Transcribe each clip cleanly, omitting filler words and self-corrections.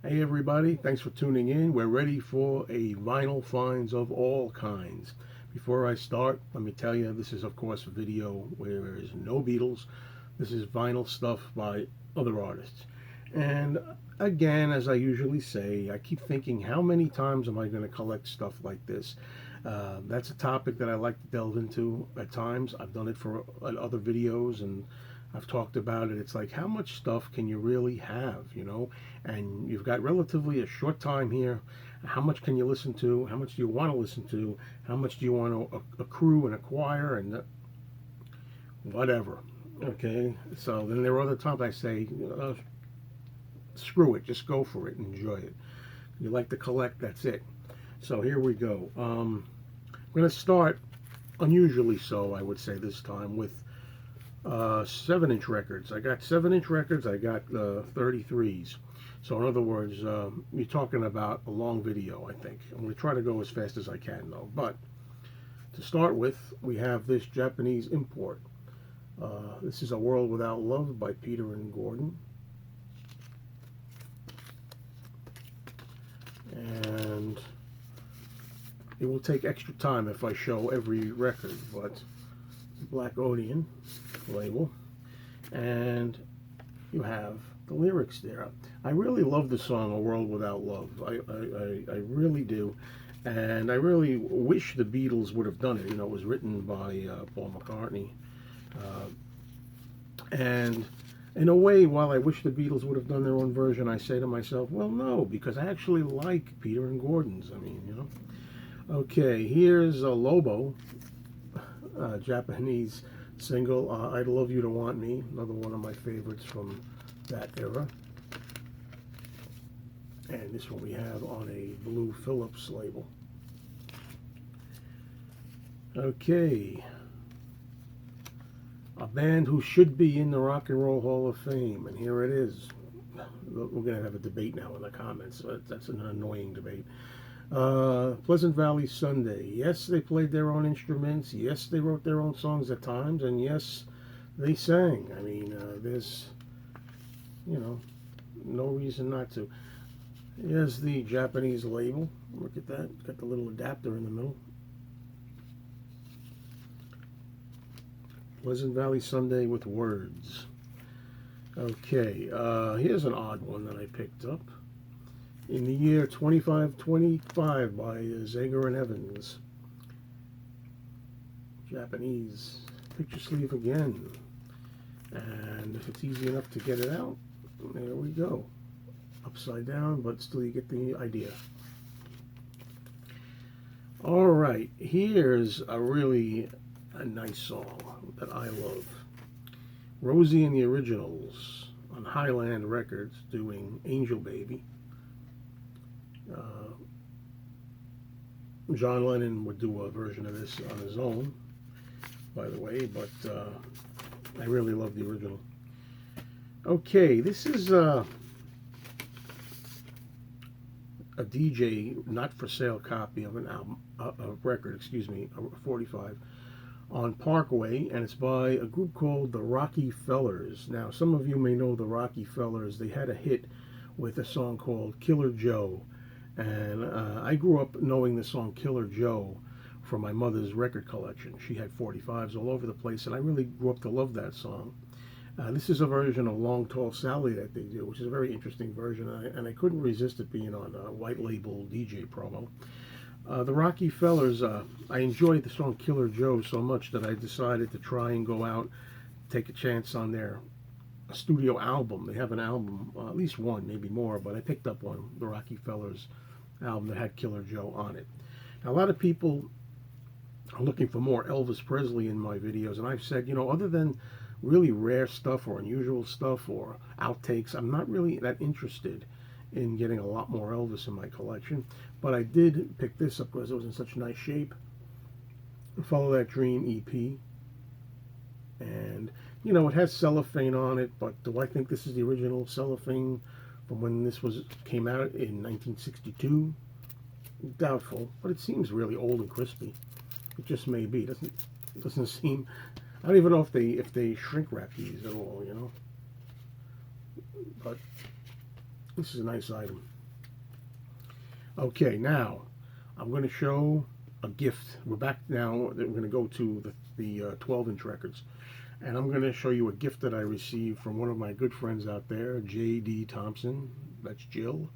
Hey everybody, thanks for tuning in. We're ready for a vinyl finds of all kinds. Before I start, let me tell you this is of course a video where there is no Beatles. This is vinyl stuff by other artists. And again, as I usually say, I keep thinking how many times am I going to collect stuff like this? That's a topic that I like to delve into at times. I've done it for other videos and I've talked about it. It's like, how much stuff can you really have, And you've got relatively a short time here. How much can you listen to? How much do you want to listen to? How much do you want to accrue and acquire and whatever? Okay, so then there are other times I say, screw it, just go for it, enjoy it. You like to collect, that's it. So here we go. I'm going to start, unusually so, I would say this time, with 7-inch records. I got 7-inch records. I got 33s. So in other words, you're talking about a long video, I think. I'm going to try to go as fast as I can, though. But to start with, we have this Japanese import. This is A World Without Love by Peter and Gordon. And it will take extra time if I show every record, but Black Odeon label, and you have the lyrics there. I really love the song "A World Without Love." I really do, and I really wish the Beatles would have done it. It was written by Paul McCartney, and in a way, while I wish the Beatles would have done their own version, I say to myself, well, no, because I actually like Peter and Gordon's. Okay, here's a Lobo, Japanese single, I'd Love You to Want Me, another one of my favorites from that era. And this one we have on a blue Phillips label. Okay, a band who should be in the Rock and Roll Hall of Fame, and here it is. We're going to have a debate now in the comments. That's an annoying debate. Pleasant Valley Sunday. Yes, they played their own instruments. Yes, they wrote their own songs at times. And yes, they sang. There's, no reason not to. Here's the Japanese label. Look at that. Got the little adapter in the middle. Pleasant Valley Sunday with words. Okay, here's an odd one that I picked up. In the year 2525 by Zager and Evans. Japanese picture sleeve again. And if it's easy enough to get it out, there we go. Upside down, but still you get the idea. Alright, here's a nice song that I love. Rosie and the Originals on Highland Records doing Angel Baby. John Lennon would do a version of this on his own, by the way, but I really love the original. Okay, this is a DJ not for sale copy of an album, a record, a 45 on Parkway, and it's by a group called the Rocky Fellers. Now, some of you may know the Rocky Fellers. They had a hit with a song called Killer Joe. And I grew up knowing the song Killer Joe from my mother's record collection. She had 45s all over the place, and I really grew up to love that song. This is a version of Long Tall Sally that they do, which is a very interesting version, and I couldn't resist it being on a white label DJ promo. The Rocky Fellers, I enjoyed the song Killer Joe so much that I decided to try and go out, take a chance on their studio album. They have an album, at least one, maybe more, but I picked up one, the Rocky Fellers album that had Killer Joe on it. Now, a lot of people are looking for more Elvis Presley in my videos, and I've said, other than really rare stuff or unusual stuff or outtakes, I'm not really that interested in getting a lot more Elvis in my collection. But I did pick this up because it was in such nice shape. Follow That Dream EP. And, it has cellophane on it, but do I think this is the original cellophane from when this came out in 1962? Doubtful, but it seems really old and crispy. It just may be. It doesn't seem. I don't even know if they shrink wrap these at all. But This is a nice item. Okay, now I'm going to show a gift. We're back now. We're going to go to the 12-inch records. And I'm going to show you a gift that I received from one of my good friends out there, J.D. Thompson. That's Jill.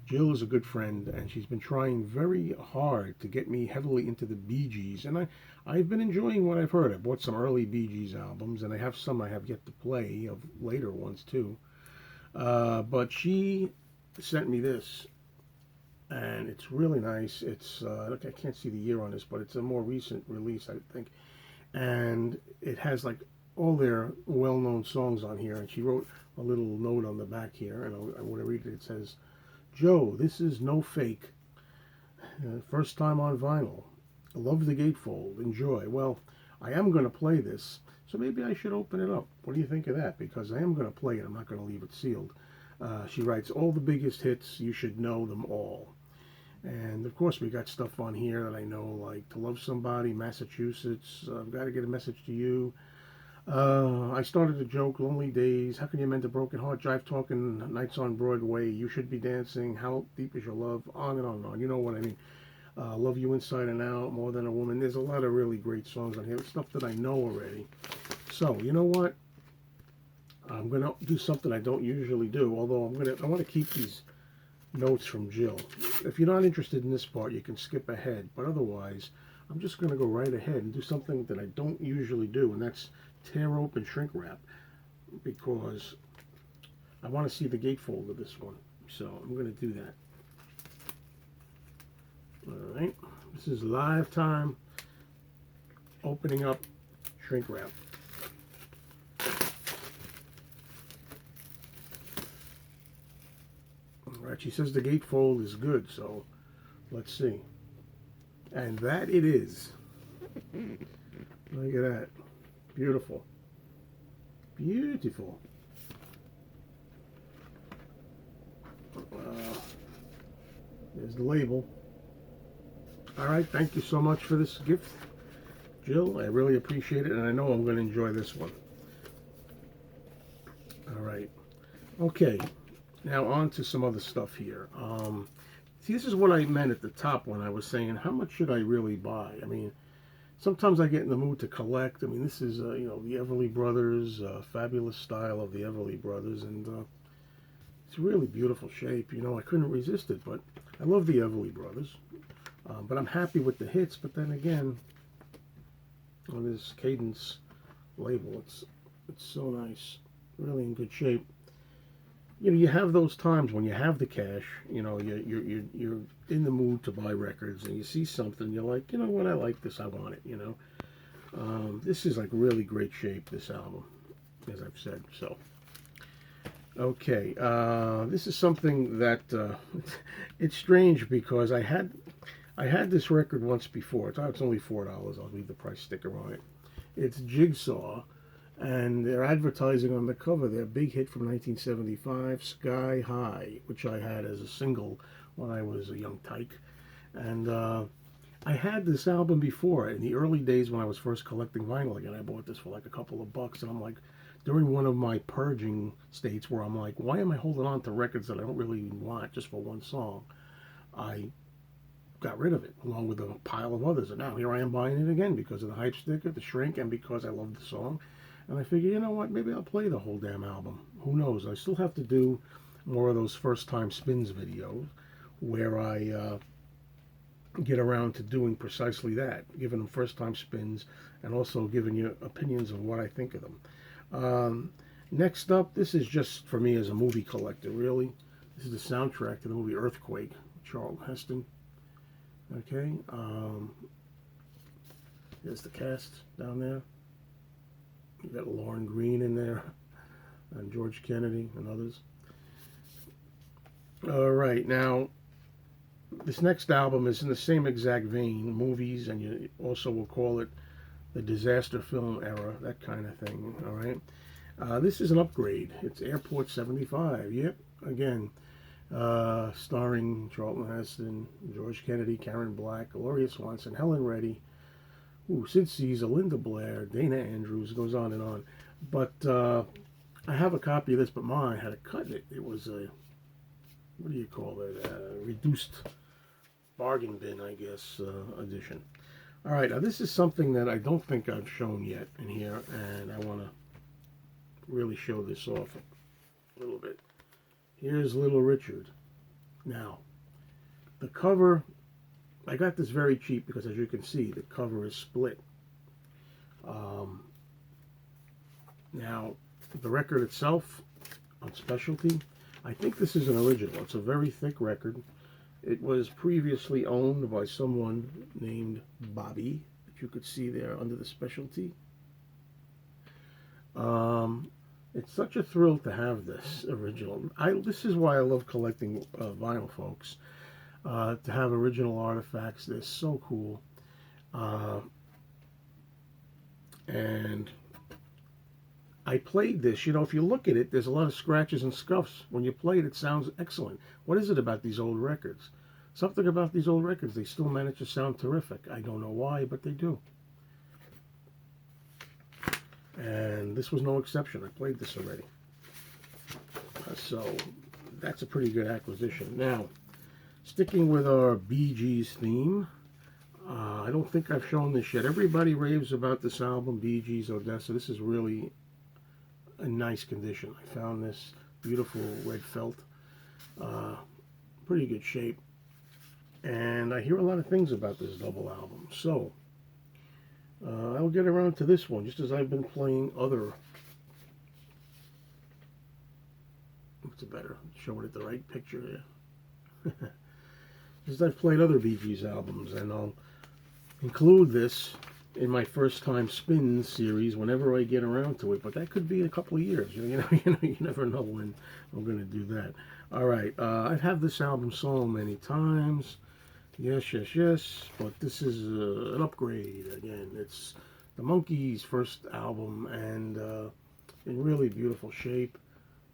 Jill is a good friend, and she's been trying very hard to get me heavily into the Bee Gees. And I've been enjoying what I've heard. I bought some early Bee Gees albums, and I have some I have yet to play, of later ones too. But she sent me this, and it's really nice. It's look, I can't see the year on this, but it's a more recent release, I think. And it has like all their well-known songs on here. And she wrote a little note on the back here, and I want to read it. It says, "Joe, this is no fake. First time on vinyl. Love the gatefold. Enjoy." Well, I am going to play this, so maybe I should open it up. What do you think of that? Because I am going to play it. I'm not going to leave it sealed. She writes, "All the biggest hits, you should know them all." And of course, we got stuff on here that I know, like "To Love Somebody," "Massachusetts," "I've Got to Get a Message to You." I started a joke, "Lonely Days," "How Can You Mend a Broken Heart," "Jive Talking," "Nights on Broadway," "You Should Be Dancing," "How Deep Is Your Love," on and on and on. You know what I mean. "Love You Inside and Out," "More Than a Woman." There's a lot of really great songs on here, stuff that I know already. So, you know what? I'm going to do something I don't usually do, although I want to keep these notes from Jill. If you're not interested in this part, you can skip ahead, but otherwise, I'm just going to go right ahead and do something that I don't usually do, and that's tear open shrink wrap, because I want to see the gatefold of this one. So I'm going to do that. All right, this is live time opening up shrink wrap. All right, she says the gatefold is good, so let's see. And that it is. Look at that. Beautiful. Beautiful. There's the label. All right, thank you so much for this gift, Jill. I really appreciate it, and I know I'm going to enjoy this one. All right. Okay, now on to some other stuff here. See, this is what I meant at the top when I was saying, how much should I really buy? I mean, sometimes I get in the mood to collect. I mean, this is, you know, the Everly Brothers, fabulous style of the Everly Brothers, and it's a really beautiful shape. You know, I couldn't resist it, but I love the Everly Brothers. But I'm happy with the hits, but then again, on this Cadence label, it's so nice, really in good shape. You know, you have those times when you have the cash, you know, you're in the mood to buy records, and you see something, you're like, you know what, I like this, I want it, you know. This is like really great shape, this album, as I've said. So, okay, this is something that, it's strange because I had this record once before. It's only $4. I'll leave the price sticker on it. It's Jigsaw. And they're advertising on the cover their big hit from 1975, "Sky High," which I had as a single when I was a young tyke. And I had this album before in the early days when I was first collecting vinyl again. I bought this for like a couple of bucks, and I'm like, during one of my purging states where I'm like, why am I holding on to records that I don't really want just for one song? I got rid of it along with a pile of others, and now here I am buying it again because of the hype sticker, the shrink, and because I love the song. And I figure, you know what, maybe I'll play the whole damn album. Who knows? I still have to do more of those first time spins videos where I get around to doing precisely that, giving them first time spins and also giving you opinions of what I think of them. Next up, this is just for me as a movie collector, really. This is the soundtrack to the movie Earthquake, Charlton Heston. Okay, there's the cast down there. You got Lauren Green in there, and George Kennedy, and others. All right, now this next album is in the same exact vein, movies, and you also will call it the disaster film era, that kind of thing. All right, this is an upgrade. It's Airport 75. Yep, again, starring Charlton Heston, George Kennedy, Karen Black, Gloria Swanson, Helen Reddy. Sid Caesar, Linda Blair, Dana Andrews, goes on and on. But I have a copy of this, but mine had a cut in it. It was a what do you call it? Reduced bargain bin, I guess, edition. All right, now this is something that I don't think I've shown yet in here, and I want to really show this off a little bit. Here's Little Richard. Now, the cover, I got this very cheap because, as you can see, the cover is split. Now, the record itself on specialty, I think this is an original. It's a very thick record. It was previously owned by someone named Bobby, that you could see there under the specialty. It's such a thrill to have this original. This is why I love collecting vinyl, folks. To have original artifacts, they're so cool. And I played this. You know, if you look at it, there's a lot of scratches and scuffs. When you play it, it sounds excellent. What is it about these old records? Something about these old records. They still manage to sound terrific. I don't know why, but they do. And this was no exception. I played this already. So that's a pretty good acquisition. Now, sticking with our Bee Gees theme, I don't think I've shown this yet. Everybody raves about this album, Bee Gees Odessa. This is really a nice condition. I found this beautiful red felt, pretty good shape, and I hear a lot of things about this double album. So I'll get around to this one, just as I've been playing other. What's it better? Showing it the right picture here. Just as I've played other Bee Gees albums, and I'll include this in my first time spins series whenever I get around to it, but that could be a couple of years. You never know when I'm going to do that. All right, I've had this album so many times. Yes, but this is an upgrade again. It's the Monkees' first album, and in really beautiful shape.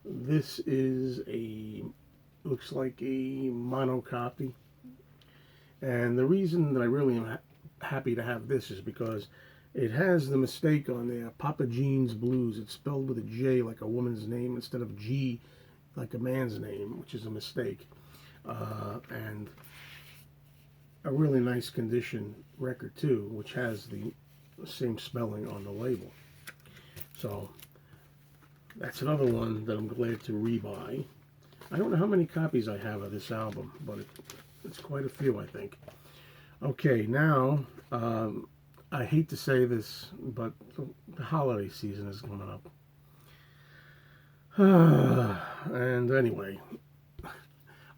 This is looks like a mono copy, and the reason that I really am happy to have this is because it has the mistake on there, Papa Jean's Blues. It's spelled with a J like a woman's name instead of G like a man's name, which is a mistake. And a really nice condition record too, which has the same spelling on the label. So that's another one that I'm glad to rebuy. I don't know how many copies I have of this album, but it's quite a few, I think. Okay, now, I hate to say this, but the holiday season is coming up. And anyway,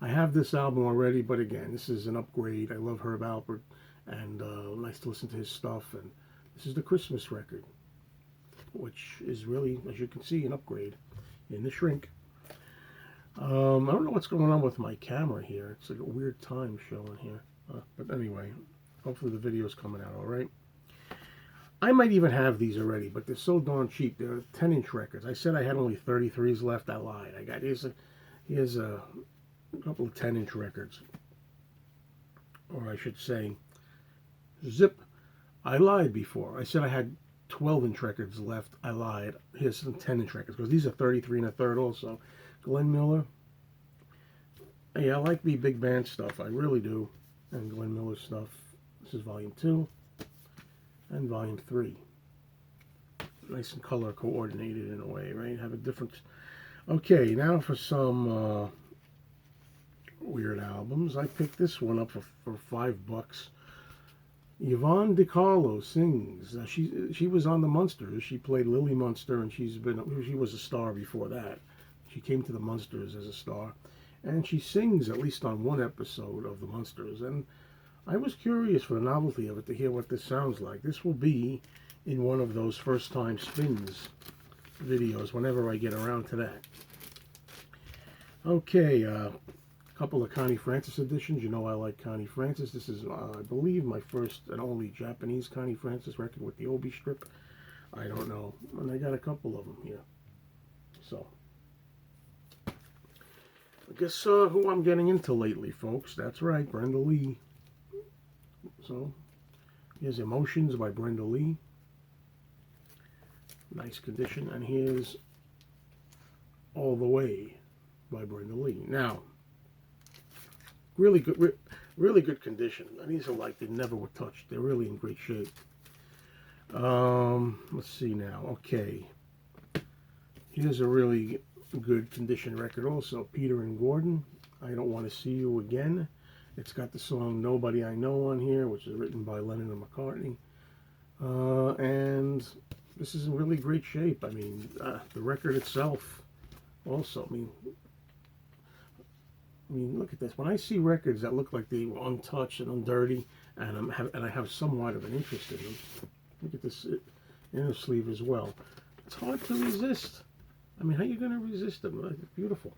I have this album already, but again, this is an upgrade. I love Herb Alpert, and nice to listen to his stuff. And this is the Christmas record, which is really, as you can see, an upgrade in the shrink. I don't know what's going on with my camera here. It's like a weird time showing here. But anyway, hopefully the video's coming out all right. I might even have these already, but they're so darn cheap. They're 10-inch records. I said I had only 33s left. I lied. Here's a couple of 10-inch records. Or I should say, zip. I lied before. I said I had 12-inch records left. I lied. Here's some 10-inch records, because these are 33 1/3 also. Glenn Miller. Hey, I like the big band stuff. I really do. And Glenn Miller stuff. This is volume 2 and volume 3. Nice and color coordinated in a way, right? Have a different. Okay, now for some weird albums. I picked this one up for $5. Yvonne DiCarlo sings. She was on the Munsters. She played Lily Munster, and she was a star before that. She came to the Munsters as a star, and she sings at least on one episode of the Munsters. And I was curious for the novelty of it to hear what this sounds like. This will be in one of those first time spins videos whenever I get around to that. Okay, a couple of Connie Francis editions. You know I like Connie Francis. This is, I believe, my first and only Japanese Connie Francis record with the Obi strip. I don't know. And I got a couple of them here. So, I guess who I'm getting into lately, folks. That's right, Brenda Lee. So, here's Emotions by Brenda Lee. Nice condition. And here's All the Way by Brenda Lee. Now, Really good, really good condition. And these are like they never were touched. They're really in great shape. Let's see now. Okay, here's a really good condition record also. Peter and Gordon, I Don't Want to See You Again. It's got the song Nobody I Know on here, which is written by Lennon and McCartney. And this is in really great shape. I mean, the record itself also, I mean, look at this. When I see records that look like they were untouched and undirty, and I have somewhat of an interest in them, look at this inner sleeve as well. It's hard to resist. I mean, how are you going to resist them? It's beautiful.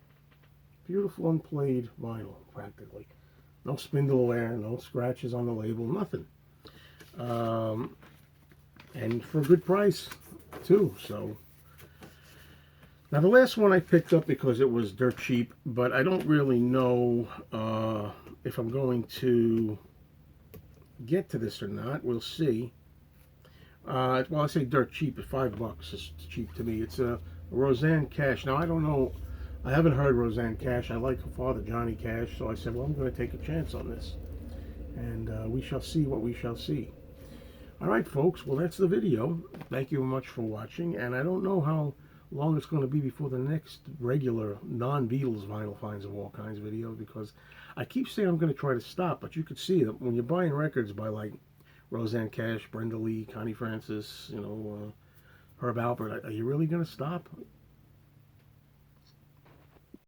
Beautiful unplayed vinyl, practically. No spindle wear, no scratches on the label, nothing. And for a good price, too. So, now the last one I picked up because it was dirt cheap, but I don't really know if I'm going to get to this or not. We'll see. Well, I say dirt cheap, at $5 is cheap to me. It's a Roseanne Cash. Now, I don't know. I haven't heard Roseanne Cash. I like her father, Johnny Cash, so I said, well, I'm going to take a chance on this. And we shall see what we shall see. All right, folks. Well, that's the video. Thank you very much for watching. And I don't know how long it's going to be before the next regular non-Beatles vinyl finds of all kinds video, because I keep saying I'm going to try to stop, but you could see that when you're buying records by like Roseanne Cash, Brenda Lee, Connie Francis, Herb Alpert, are you really going to stop?